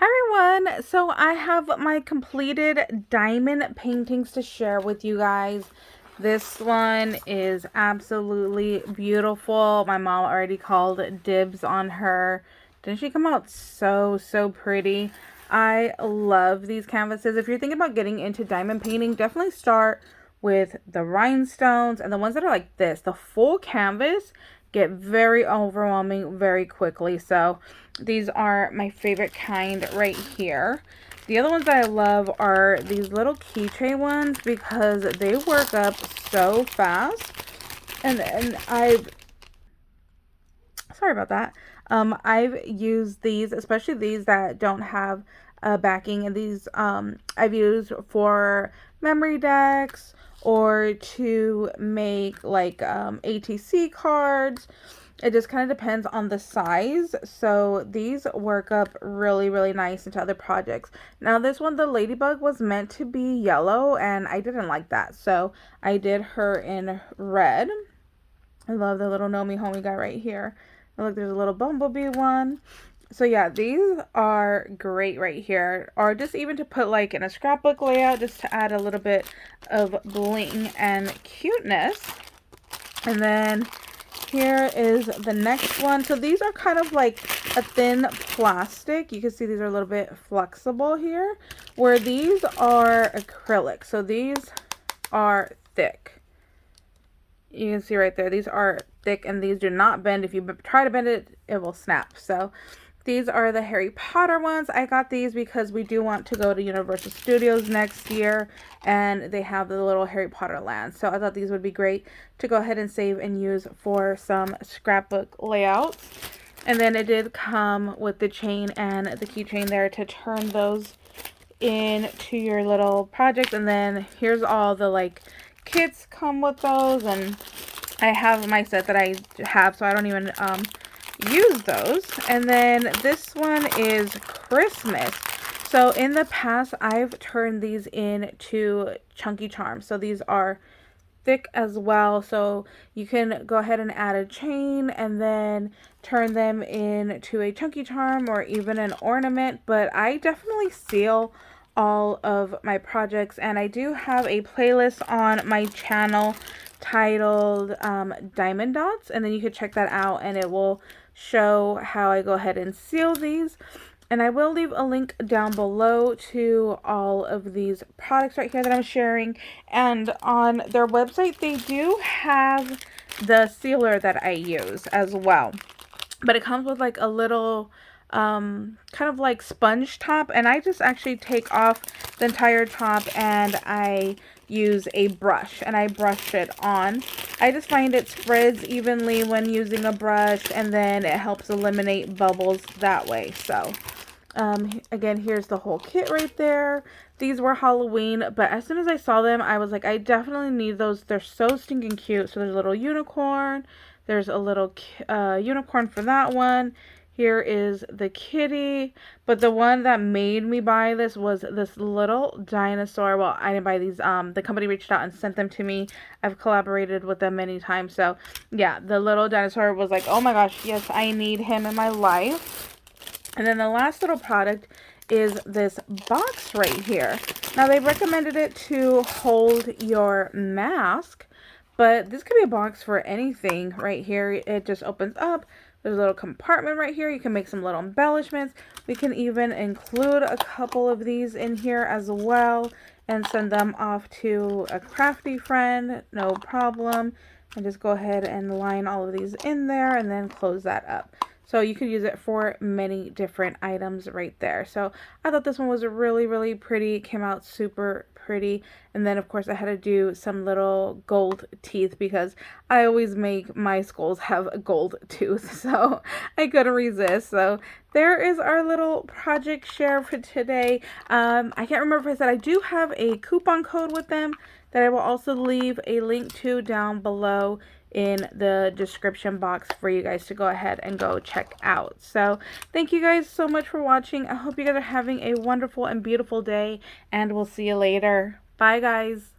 Hi everyone! So I have my completed diamond paintings to share with you guys. This one is absolutely beautiful. My mom already called dibs on her. Didn't she come out so pretty? I love these canvases. If you're thinking about getting into diamond painting, definitely start with the rhinestones and the ones that are like this. The full canvas get very overwhelming very quickly. So these are my favorite kind right here. The other ones that I love are these little keychain ones because they work up so fast. And sorry about that. I've used these, especially these that don't have a backing, and these I've used for memory decks or to make like ATC cards. It just kind of depends on the size. So these work up really nice into other projects. Now this one, the ladybug, was meant to be yellow and I didn't like that. So I did her in red. I love the little Nomi Homie guy right here. And look, there's a little bumblebee one. So yeah, these are great right here. Or just even to put like in a scrapbook layout, just to add a little bit of bling and cuteness. And then here is the next one. So these are kind of like a thin plastic. You can see these are a little bit flexible here, where these are acrylic. So these are thick. You can see right there, these are thick and these do not bend. If you try to bend it, it will snap. So these are the Harry Potter ones. I got these because we do want to go to Universal Studios next year and they have the little Harry Potter land. So I thought these would be great to go ahead and save and use for some scrapbook layouts. And then it did come with the chain and the keychain there to turn those into your little project. And then here's all the like kits come with those, and I have my set that I have, so I don't even use those. And then this one is Christmas. So in the past I've turned these into chunky charms. So these are thick as well, so you can go ahead and add a chain and then turn them into a chunky charm or even an ornament. But I definitely seal all of my projects, and I do have a playlist on my channel titled Diamond Dots, and then you could check that out and it will show how I go ahead and seal these. And I will leave a link down below to all of these products right here that I'm sharing. And on their website, they do have the sealer that I use as well. But it comes with like a little kind of like sponge top, and I just actually take off the entire top and I use a brush and I brush it on. I just find it spreads evenly when using a brush, and then it helps eliminate bubbles that way. So again, here's the whole kit right there. These were Halloween, but as soon as I saw them, I was like, I definitely need those. They're so stinking cute. So there's a little unicorn. There's a little unicorn for that one. Here is the kitty. But the one that made me buy this was this little dinosaur. Well, I didn't buy these. The company reached out and sent them to me. I've collaborated with them many times. So yeah, the little dinosaur was like, oh my gosh, yes, I need him in my life. And then the last little product is this box right here. Now they recommended it to hold your mask, but this could be a box for anything right here. It just opens up. There's a little compartment right here. You can make some little embellishments. We can even include a couple of these in here as well and send them off to a crafty friend, no problem. And just go ahead and line all of these in there and then close that up. So you could use it for many different items right there. So I thought this one was really pretty. It came out super pretty. And then of course I had to do some little gold teeth because I always make my skulls have a gold tooth. So I couldn't resist. So there is our little project share for today. I can't remember if I said I do have a coupon code with them that I will also leave a link to down below in the description box for you guys to go ahead and go check out. So thank you guys so much for watching. I hope you guys are having a wonderful and beautiful day, and we'll see you later. Bye guys.